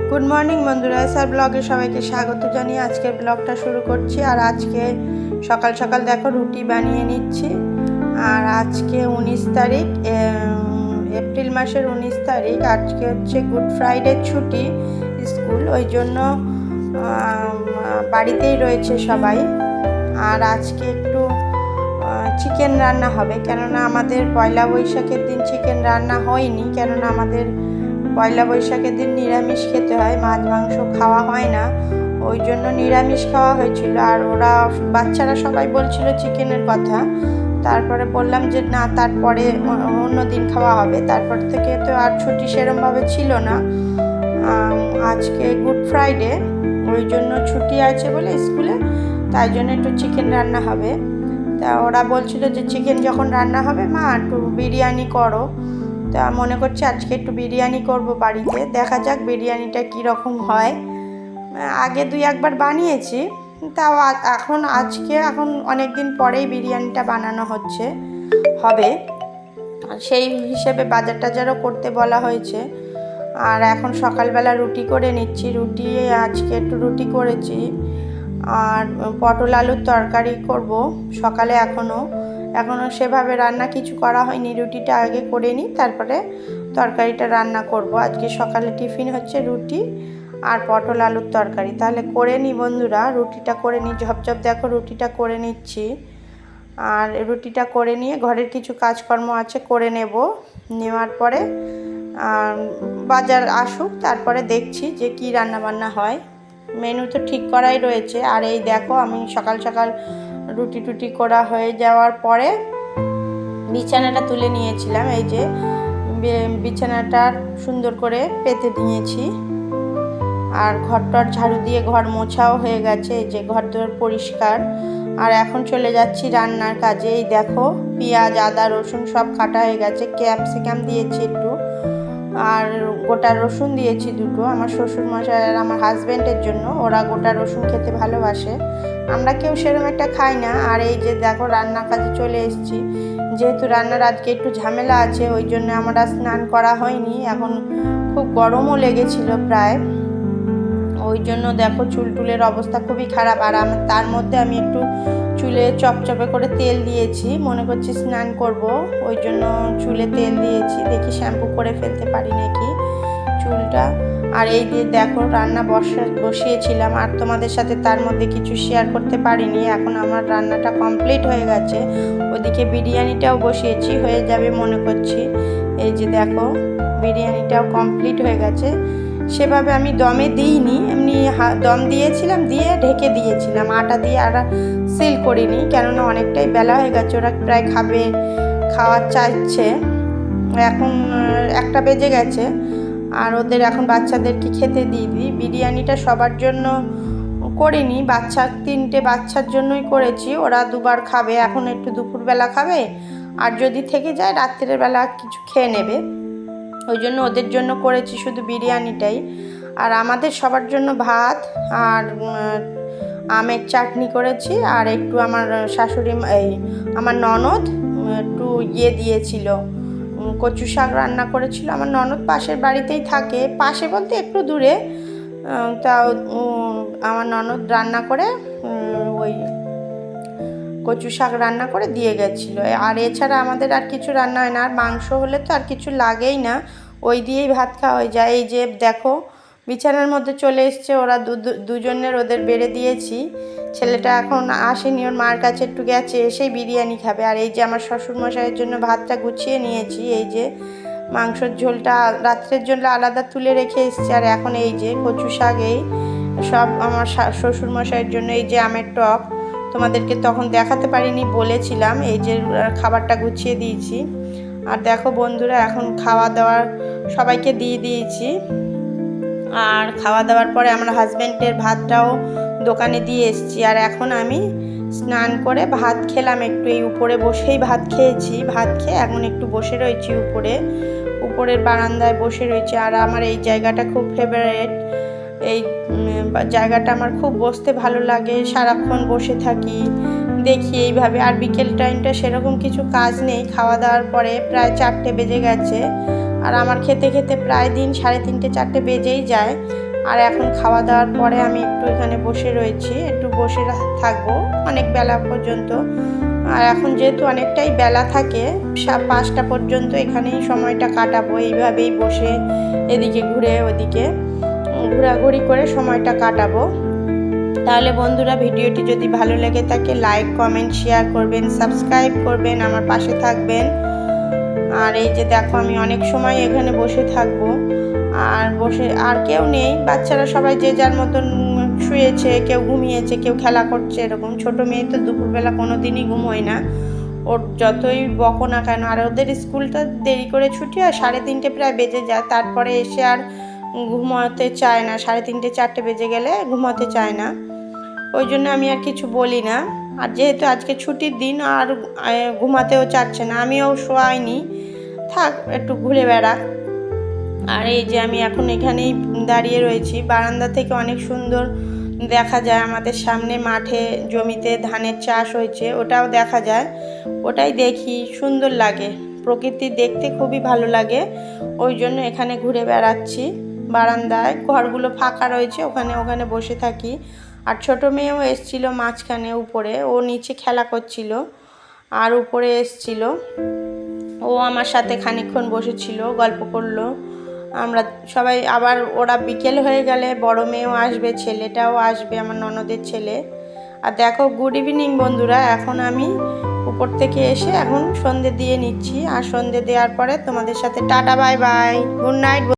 Good morning বন্ধুরা, SR ব্লগে সবাইকে স্বাগত জানিয়ে আজকের ব্লগটা শুরু করছি। আর আজকে সকাল সকাল দেখো রুটি বানিয়ে নিচ্ছি। আর আজকে 19 তারিখ, এপ্রিল মাসের 19 তারিখ। আজকে হচ্ছে গুড ফ্রাইডে, ছুটি স্কুল, ওই জন্য বাড়িতেই রয়েছে সবাই। আর আজকে একটু চিকেন রান্না হবে, কেননা আমাদের পয়লা বৈশাখের দিন চিকেন রান্না হয়নি, কেননা আমাদের পয়লা বৈশাখের দিন নিরামিষ খেতে হয়, মাছ মাংস খাওয়া হয় না, ওই জন্য নিরামিষ খাওয়া হয়েছিল। আর ওরা বাচ্চারা সবাই বলছিল চিকেনের কথা, তারপরে বললাম যে না, তারপরে অন্য দিন খাওয়া হবে। তারপর থেকে তো আর ছুটি সেরমভাবে ছিল না। আজকে গুড ফ্রাইডে, ওই জন্য ছুটি আছে বলে স্কুলে, তাই জন্য একটু চিকেন রান্না হবে। তা ওরা বলছিল যে চিকেন যখন রান্না হবে মা একটু বিরিয়ানি করো। তা মনে করছি আজকে একটু বিরিয়ানি করব বাড়িতে, দেখা যাক বিরিয়ানিটা কীরকম হয়। আগে 2-1 বার বানিয়েছি, তাও এখন অনেক দিন পরেই বিরিয়ানিটা বানানো হবে। সেই হিসেবে বাজার টাজারও করতে বলা হয়েছে। আর এখন সকালবেলা রুটি করে নিচ্ছি। আজকে একটু রুটি করেছি, আর পটল আলুর তরকারি করব সকালে। এখনও সেভাবে রান্না কিছু করা হয়নি, রুটিটা আগে করে নিই, তারপরে তরকারিটা রান্না করব। আজকে সকালে টিফিন হচ্ছে রুটি আর পটল আলুর তরকারি। তাহলে করে নিই বন্ধুরা, রুটিটা করে নিই। ঝপঝপ দেখো রুটিটা করে নিচ্ছি। আর রুটিটা করে নিয়ে ঘরের কিছু কাজকর্ম আছে করে নেওয়ার পরে বাজার আসুক, তারপরে দেখছি যে কি রান্না বান্না হয়। মেনু তো ঠিক করাই রয়েছে। আর এই দেখো আমি সকাল সকাল রুটি করা হয়ে যাওয়ার পরে বিছানাটা তুলে নিয়েছিলাম। এই যে বিছানাটা সুন্দর করে পেতে নিয়েছি। আর ঘরটার ঝাড়ু দিয়ে ঘর মোছাও হয়ে গেছে, এই যে ঘর দোর পরিষ্কার। আর এখন চলে যাচ্ছি রান্নার কাজে। এই দেখো পেঁয়াজ, আদা, রসুন সব কাটা হয়ে গেছে। ক্যাপসিকাম দিয়েছি একটু, আর গোটা রসুন দিয়েছি 2টো, আমার শ্বশুরমশাই আর আমার হাজব্যান্ডের জন্য। ওরা গোটা রসুন খেতে ভালোবাসে, আমরা কেউ সেরকম একটা খাই না। আর এই যে দেখো রান্নার কাজে চলে এসেছি। যেহেতু রান্নার আজকে একটু ঝামেলা আছে, ওই জন্য আমরা স্নান করা হয়নি। এখন খুব গরমও লেগেছিল প্রায়, ওই জন্য দেখো চুলের অবস্থা খুবই খারাপ। আর তার মধ্যে আমি একটু চুলে চপচপে করে তেল দিয়েছি, মনে করছি স্নান করব, ওই জন্য চুলে তেল দিয়েছি। দেখি শ্যাম্পু করে ফেলতে পারি নাকি চুলটা। আর এই দিয়ে দেখো রান্না বসিয়েছিলাম, আর তোমাদের সাথে তার মধ্যে কিছু শেয়ার করতে পারিনি। এখন আমার রান্নাটা কমপ্লিট হয়ে গেছে। ওদিকে বিরিয়ানিটাও বসিয়েছি, হয়ে যাবে মনে করছি। এই যে দেখো বিরিয়ানিটাও কমপ্লিট হয়ে গেছে। সেভাবে আমি দমে দিইনি, এমনি দম দিয়েছিলাম, দিয়ে ঢেকে দিয়েছিলাম আটা দিয়ে। আর সিল করিনি, কেননা অনেকটাই বেলা হয়ে গেছে, ওরা প্রায় খাওয়ার চাইছে। এখন 1টা বেজে গেছে, আর ওদের এখন বাচ্চাদেরকে খেতে দিয়ে দিই। বিরিয়ানিটা সবার জন্য করিনি, 3টে বাচ্চার জন্যই করেছি। ওরা 2বার খাবে, এখন একটু দুপুরবেলা খাবে, আর যদি থেকে যায় রাত্রের বেলা কিছু খেয়ে নেবে, ওই জন্য ওদের জন্য করেছি শুধু বিরিয়ানিটাই। আর আমাদের সবার জন্য ভাত আর আমের চাটনি করেছি। আর একটু আমার আমার ননদ একটু দিয়েছিল, কচু শাক রান্না করেছিল। আমার ননদ পাশের বাড়িতেই থাকে, পাশে বলতে একটু দূরে। তাও আমার ননদ রান্না করে ওই কচু শাক রান্না করে দিয়ে গেছিলো। আর এছাড়া আমাদের আর কিছু রান্না হয় না। আর মাংস হলে তো আর কিছু লাগেই না, ওই দিয়েই ভাত খাওয়া হয়ে যায়। এই যে দেখো বিছানার মধ্যে চলে এসছে ওরা, দুজনের ওদের বেড়ে দিয়েছি। ছেলেটা এখন আসেনি, ওর মার কাছে একটু গেছে, এসেই বিরিয়ানি খাবে। আর এই যে আমার শ্বশুরমশাইয়ের জন্য ভাতটা গুছিয়ে নিয়েছি। এই যে মাংসের ঝোলটা রাত্রের জন্য আলাদা তুলে রেখে এসছি। আর এখন এই যে কচু শাক, এই সব আমার শ্বশুরমশাইয়ের জন্য। এই যে আমের টক, তোমাদেরকে তখন দেখাতে পারিনি, বলেছিলাম। এই যে খাবারটা গুছিয়ে দিয়েছি। আর দেখো বন্ধুরা এখন খাওয়া দাওয়ার সবাইকে দিয়ে দিয়েছি। আর খাওয়া দাওয়ার পরে আমার হাজব্যান্ডের ভাতটাও দোকানে দিয়ে এসেছি। আর এখন আমি স্নান করে ভাত খেলাম, একটু এই উপরে বসেই ভাত খেয়েছি। ভাত খেয়ে এখন একটু বসে রয়েছি উপরের বারান্দায় বসে রয়েছি। আর আমার এই জায়গাটা খুব ফেভারিট, এই জায়গাটা আমার খুব বসতে ভালো লাগে, সারাক্ষণ বসে থাকি দেখি এইভাবে। আর বিকেল টাইমটা সেরকম কিছু কাজ নেই, খাওয়া দাওয়ার পরে প্রায় 4টে বেজে গেছে। আর আমার খেতে খেতে প্রায় দিন 3:30-4টে বেজেই যায়। আর এখন খাওয়া দাওয়ার পরে আমি একটু এখানে বসে রয়েছি, একটু বসে থাকবো অনেক বেলা পর্যন্ত। আর এখন যেহেতু অনেকটাই বেলা থাকে 5টা পর্যন্ত এখানেই সময়টা কাটাবো, এইভাবেই বসে এদিকে ঘুরে ওদিকে ঘোরাঘুরি করে সময়টা কাটাবো। তাহলে বন্ধুরা, ভিডিওটি যদি ভালো লেগে থাকে লাইক কমেন্ট শেয়ার করবেন, সাবস্ক্রাইব করবেন, আমার পাশে থাকবেন। আর এই যে দেখো আমি অনেক সময় এখানে বসে থাকবো, আর কেউ নেই, বাচ্চারা সবাই যে যার মতন শুয়েছে, কেউ ঘুমিয়েছে, কেউ খেলা করছে এরকম। ছোট মেয়ে তো দুপুরবেলা কোনো দিনই ঘুম হয় না, ওর যতই বকো না কেন। আর ওদের স্কুলটা দেরি করে ছুটি হয়, 3:30 প্রায় বেজে যায়, তারপরে এসে আর ঘুমাতে চায় না, 3:30 4টে বেজে গেলে ঘুমাতে চায় না, ওই জন্য আমি আর কিছু বলি না। আর যেহেতু আজকে ছুটির দিন আর ঘুমাতেও চাচ্ছে না, আমিও শোয়াইনি, থাক একটু ঘুরে বেড়াক। আর এই যে আমি এখন এখানেই দাঁড়িয়ে রয়েছি, বারান্দা থেকে অনেক সুন্দর দেখা যায় আমাদের সামনে মাঠে জমিতে ধানের চাষ হয়েছে, ওটাও দেখা যায়, ওটাই দেখি, সুন্দর লাগে, প্রকৃতি দেখতে খুবই ভালো লাগে, ওই জন্য এখানে ঘুরে বেড়াচ্ছি। বারান্দায় ঘরগুলো ফাঁকা রয়েছে, ওখানে বসে থাকি। আর ছোটো মেয়েও এসছিল মাঝখানে, উপরে ও নিচে খেলা করছিল আর উপরে এসছিল, ও আমার সাথে খানিকক্ষণ বসেছিল, গল্প করলো। আমরা সবাই আবার, ওরা বিকেল হয়ে গেলে বড় মেয়েও আসবে, ছেলেটাও আসবে, আমার ননদের ছেলে। আর দেখো, গুড ইভিনিং বন্ধুরা, এখন আমি উপর থেকে এসে এখন সন্ধে দিয়ে নিচ্ছি, আর সন্ধে দেওয়ার পরে তোমাদের সাথে tata bye bye, good night.